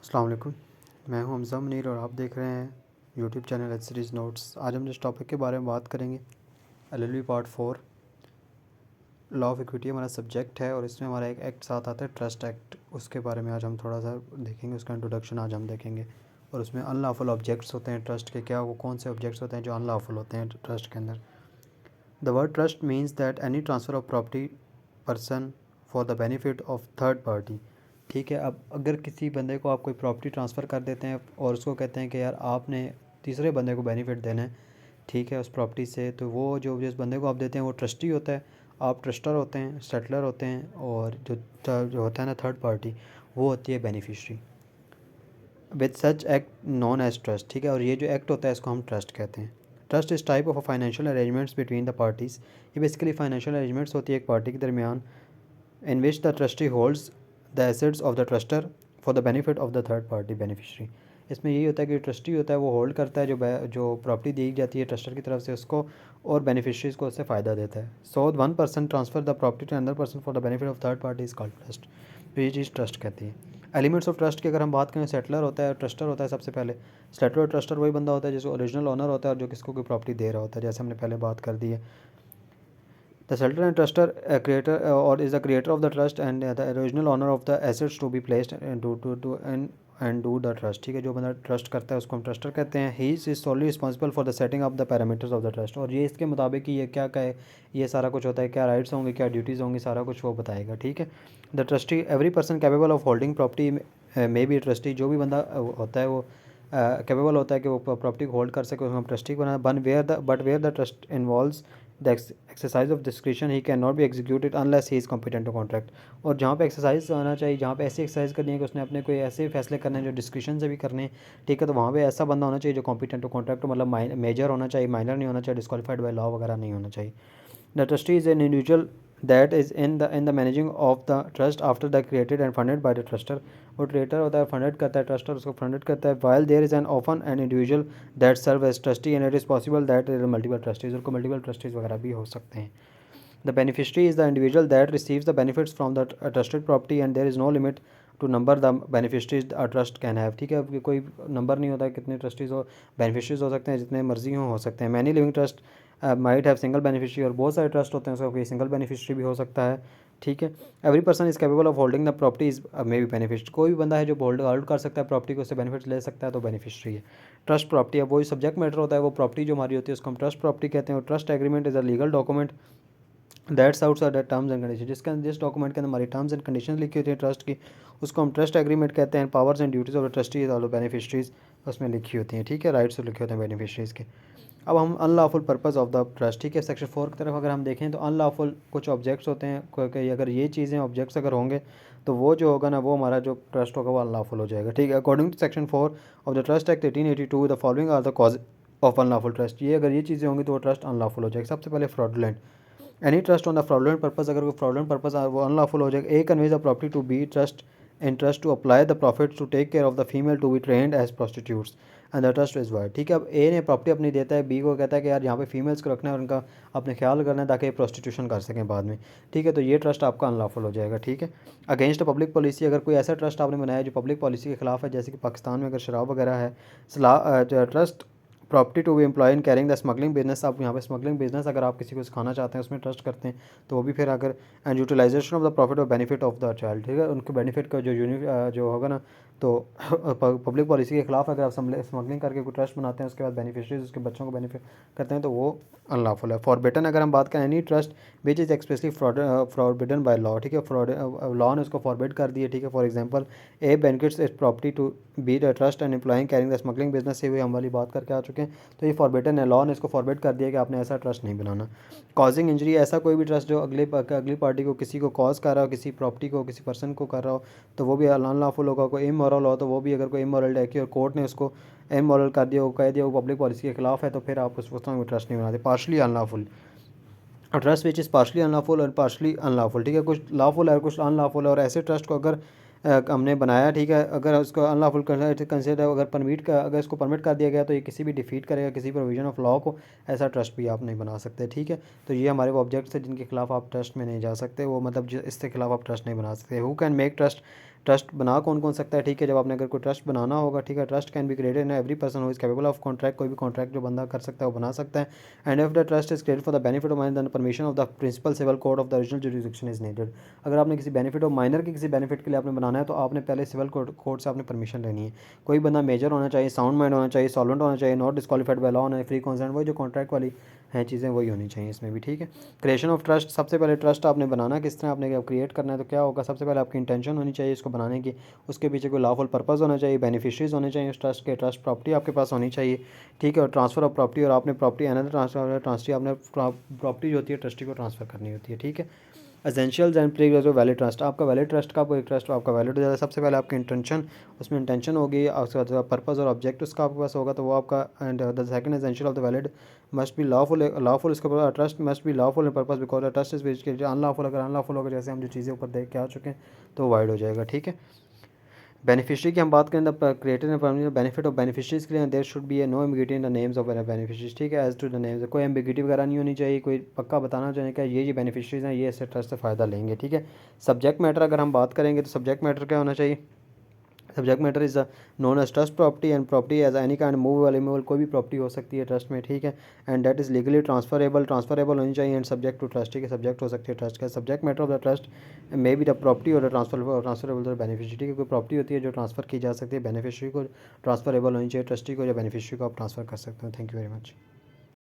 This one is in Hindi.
अस्सलाम वालेकुम। मैं हूं हमज़ा मुनीर और आप देख रहे हैं YouTube channel H series notes. आज हम जिस टॉपिक के बारे में बात करेंगे LLB part 4 law of equity हमारा सब्जेक्ट है और इसमें हमारा एक एक्ट साथ आता है ट्रस्ट एक्ट। उसके बारे में आज हम थोड़ा सा देखेंगे, उसका इंट्रोडक्शन आज हम देखेंगे। और उसमें अनलॉफुल ऑब्जेक्ट्स होते हैं ट्रस्ट के, क्या वो कौन से ऑब्जेक्ट्स होते हैं जो अनलॉफुल होते हैं ट्रस्ट के अंदर। The word trust means that any transfer of property person for the benefit of third party. ठीक है, अब अगर किसी बंदे को आप कोई प्रॉपर्टी ट्रांसफ़र कर देते हैं और उसको कहते हैं कि यार आपने तीसरे बंदे को बेनिफिट देना है, ठीक है, उस प्रॉपर्टी से, तो वो जो जिस बंदे को आप देते हैं वो ट्रस्टी होता है, आप ट्रस्टर होते हैं, सेटलर होते हैं, और जो होता है ना थर्ड पार्टी, वो होती है beneficiary. With such act known as trust. ठीक है, और ये जो एक्ट होता है इसको हम ट्रस्ट कहते हैं। ट्रस्ट इस type of financial arrangements between the parties. ये बेसिकली फाइनेंशियल अरेंजमेंट्स होती है एक पार्टी के दरमियान, in which the trustee holds the assets of the trustor for the benefit of the third party beneficiary। इसमें यही होता है कि ट्रस्टी होता है वो होल्ड करता है जो प्रॉपर्टी दी जाती है ट्रस्टर की तरफ से उसको, और बेनिफिशरीज को उससे फ़ायदा देता है। So one person transfer the property to another person for the benefit of third party is called trust. तो ये चीज़ ट्रस्ट कहती है। एलिमेंट्स ऑफ ट्रस्ट की अगर हम बात करें, सेटलर होता है, ट्रस्टर होता है। सबसे पहले सेटलर और ट्रस्टर वही बंदा होता है जिसको ओरिजिनल ओनर होता है और जो किसको कोई प्रॉपर्टी दे रहा होता है, जैसे हमने पहले बात कर दी है। The settler and trustor creator or is the creator of the trust and the original owner of the assets to be placed and do the trust। ठीक है, जो बंदा ट्रस्ट करता है उसको हम ट्रस्टर कहते हैं। He is solely responsible for the setting up the parameters of the trust। और ये इसके मुताबिक ही ये क्या कहे, ये सारा कुछ होता है, क्या राइट्स होंगे, क्या ड्यूटीज़ होंगी, सारा कुछ वो बताएगा। ठीक है, the trustee every person capable of holding property may be trustee. जो भी बंदा होता है वो कैपेबल होता है कि वो प्रॉपर्टी को होल्ड कर सके, उसको हम ट्रस्टी बना but where the trust involves the exercise of discretion he can not be executed unless he is competent to contract. और जहाँ पे एक्सरसाइज होना चाहिए, जहाँ पे ऐसी एक्सरसाइज करनी है कि उसने अपने कोई ऐसे फैसले करने हैं जो डिस्क्रिशन से भी करने हैं, ठीक है, तो वहाँ पे ऐसा बंदा होना चाहिए जो कॉम्पिटेंट टू कॉन्ट्रैक्ट, मतलब मेजर होना चाहिए, माइनर नहीं होना चाहिए, डिस्क्वालीफाइड बाय लॉ वगैरह नहीं होना चाहिए। The trustee is an individual that is in the managing of the trust after the created and funded by the trustor. वो क्रिएटर होता है, फंडेड करता है, ट्रस्टर उसको फंडेड करता है। While there is an often an individual that serve as trustee and it is possible that multiple trustees, उनको मल्टीपल ट्रस्टीज वगैरह भी हो सकते हैं। The beneficiary is the individual that receives the benefits from the trusted property and there is no limit to number the beneficiaries a trust can have। ठीक है, अब कोई नंबर नहीं होता है कितने ट्रस्टीज हो, बेनिफिशरीज हो सकते हैं जितने मर्जी हो सकते हैं। Many living trust might have single beneficiary, और बहुत सारे ट्रस्ट होते हैं उसका कोई सिंगल बेनिफिशरी भी हो सकता है। ठीक है, every person is capable of holding the property is may be beneficiary. कोई भी बंदा है जो होल्ड कर सकता है प्रॉपर्टी को, उससे बेनिफिट ले सकता है, तो बेनिफिशरी है। ट्रस्ट प्रॉपर्टी, अब वही सब्जेक्ट मैटर होता है, वो प्रॉपर्टी जो हमारी होती है उसको हम ट्रस्ट प्रॉपर्टी कहते हैं। और trust agreement is a legal document that's outside the terms and condition. जिस डॉक्यूमेंट के अंदर हमारी टर्म्स एंड कंडीशन लिखी होती है ट्रस्ट की, उसको हम ट्रस्ट एग्रीमेंट कहते हैं। Powers and duties of the trustee all beneficiaries उसमें लिखी होती हैं। ठीक है, राइट्स लिखे होते हैं बेनिफिशरीज के। अब हम unlawful purpose of the trust, ठीक है, सेक्शन 4 की तरफ अगर हम देखें तो अनलॉफुल कुछ ऑब्जेक्ट्स होते हैं, अगर ये चीज़ें ऑब्जेक्ट्स अगर होंगे तो वो जो होगा ना, वो हमारा जो ट्रस्ट होगा वो अनलॉफुल हो जाएगा। ठीक है, according to section 4 of the trust act 1882 the following are the cause of unlawful trust. ये अगर ये चीज़ें होंगी तो वो ट्रस्ट अनलॉफुल हो जाएगा। सबसे पहले fraudulent, any trust on the fraudulent purpose, अगर कोई फ्रॉडुलेंट पर्पस वो अनलॉफुल हो जाएगा। A conveys the property to be trust and trust to apply the profit to take care of the female to be trained as prostitutes and the trust is void. ठीक है, अब ए ने प्रॉपर्टी अपनी देता है, बी को कहता है कि यार यहाँ पे फीमेल्स को रखना है और उनका अपने ख्याल करना है ताकि ये प्रोस्टिट्यूशन कर सकें बाद में। ठीक है, तो ये ट्रस्ट आपका अनलॉफुल हो जाएगा। ठीक है, अगेंस्ट पब्लिक पॉलिसी, अगर कोई ऐसा ट्रस्ट आपने बनाया जो पब्लिक पॉलिसी के खिलाफ है, जैसे कि पाकिस्तान में अगर शराब वगैरह है, trust property to be employ in carrying the smuggling business. आप यहाँ पे स्मगलिंग बिजनेस अगर आप किसी को सिखाना चाहते हैं उसमें ट्रस्ट करते हैं, तो वो भी फिर अगर and utilization of the profit और बेनिफिट ऑफ द चाइल्ड। ठीक है, उनके बेनिफिट का जो होगा ना, तो पब्लिक पॉलिसी के खिलाफ अगर आप स्मगलिंग करके कोई ट्रस्ट बनाते हैं, उसके बाद बेनिफिशरीज उसके बच्चों को बेनिफिट करते हैं, तो वो अनलॉफुल है। फॉरबिडन अगर हम बात करें, any trust which is expressly forbidden by law. ठीक है, लॉ ने उसको फॉरबिड कर दिया। ठीक है, for example a benefits is property to be the trust and employing carrying the smuggling business, से हुई हम वाली बात करके आ चुके हैं। तो ये फॉरबिडन है, लॉ ने इसको फॉरबिड कर दिया कि आपने ऐसा ट्रस्ट नहीं बनाना। कॉजिंग इंजरी, ऐसा कोई भी ट्रस्ट जो अगली पार्टी को किसी को कॉज कर रहा हो, किसी प्रॉपर्टी को किसी पर्सन को कर रहा हो, तो वो भी अनलॉफुल होगा। कोई इमोरल हो तो वो भी, अगर कोई इमोरल है कि और कोर्ट ने उसको इमोरल कर दिया, वो कह दिया वो पब्लिक पॉलिसी के खिलाफ है, तो फिर आप उस में ट्रस्ट नहीं बनाते। Partially unlawful, trust which is partially unlawful और पार्शली अनलॉफुल। ठीक है, कुछ लॉफुल है और कुछ अनलॉफुल है, और ऐसे ट्रस्ट को अगर हमने बनाया, ठीक है, अगर उसको अनलॉफुल कंसिडर अगर अगर इसको परमिट कर दिया गया तो ये किसी भी डिफीट करेगा किसी प्रोविजन ऑफ लॉ को, ऐसा ट्रस्ट भी आप नहीं बना सकते। ठीक है, तो ये हमारे वो ऑब्जेक्ट्स हैं जिनके खिलाफ आप ट्रस्ट में नहीं जा सकते, वो मतलब इसके खिलाफ आप ट्रस्ट नहीं बना सकते। Who can make trust trust बना कौन सकता है, ठीक है, जब आपने अगर कोई ट्रस्ट बनाना होगा, ठीक है, trust can be created in every person who is capable of contract, कोई भी कॉन्ट्रैक्ट जो बंदा कर सकता है वो बना सकता है। And if the trust is created for the benefit of minor then permission of the principal civil code of the original jurisdiction is needed. अगर आपने किसी बेनिफिट ऑफ माइनर के किसी बेनिफिट के लिए आपने बनाना है तो आपने पहले सिविल कोड से आपने परमिशन लेनी है। कोई बंदा मेजर होना चाहिए, साउंड माइंड होना चाहिए, सॉल्वेंट होना चाहिए, नॉट डिस्क्वालीफाइड बाय लॉ होना, फ्री कंसेंट, वही जो कॉन्ट्रैक्ट वाली हैं चीज़ें वही होनी चाहिए इसमें भी, ठीक है। क्रिएशन ऑफ ट्रस्ट, सबसे पहले ट्रस्ट आपने बनाना किस तरह, आपने क्रिएट करना है तो क्या होगा, सबसे पहले आपकी इंटेंशन होनी चाहिए इसको बनाने की, उसके पीछे कोई लॉफुल पर्पस होना चाहिए, बेनिफिशरीज होने चाहिए उस ट्रस्ट के, ट्रस्ट प्रॉपर्टी आपके पास होनी चाहिए, ठीक है, और ट्रांसफर ऑफ प्रॉपर्टी, और आपने प्रॉपर्टी अनदर ट्रांसफर आपने प्रॉपर्टी जो होती है ट्रस्टी को ट्रांसफर करनी होती है, ठीक है। Essentials and prerequisite valid trust, आपका वैलिड ट्रस्ट का कोई ट्रस्ट आपका वैलिड हो जाता है, सबसे पहले आपकी इंटेंशन, उसमें इंटेंशन होगी, उसके बाद पर्पस और ऑब्जेक्ट उसका आपके पास होगा तो वो आपका, and the second essential of the valid must be lawful इसके ऊपर trust must be lawful in purpose because trust is which unlawful, अगर अनलॉफुल होगा जैसे हम जो चीज़ें ऊपर देख के आ चुके हैं तो वाइड हो जाएगा, ठीक है। बेनिफिशरी की हम बात करें the created and benefit of beneficiaries के लिए there should be a no ambiguity in the names of beneficiaries, ठीक है, एज टू द नेम्स कोई एम्बिग्यूटी वगैरह नहीं होनी चाहिए, कोई पक्का बताना चाहिए कि ये बेनिफिशरीज हैं, ये इससे ट्रस्ट से फ़ायदा लेंगे, ठीक है। सब्जेक्ट मैटर अगर हम बात करेंगे तो सब्जेक्ट मैटर क्या होना चाहिए, subject matter is known as trust property and property as any kind movable immovable, कोई भी प्रॉपर्टी हो सकती है ट्रस्ट में, ठीक है, and that is legally transferable होनी चाहिए, एंड सब्जेक्ट टू ट्रस्ट, ठीक है, सब्जेक्ट हो सकती है ट्रस्ट का। Subject matter of the trust may be the property और ट्रांसफरेबल टू बेनिफिशरी, ठीक है, कोई प्रॉपर्टी होती है जो ट्रांसफर की जा सकती है, बेनिफिशरी को ट्रांसफरेबल होनी चाहिए, ट्रस्टी को या बेनिफिशरी को आप ट्रांसफर कर सकते हो। Thank you very much.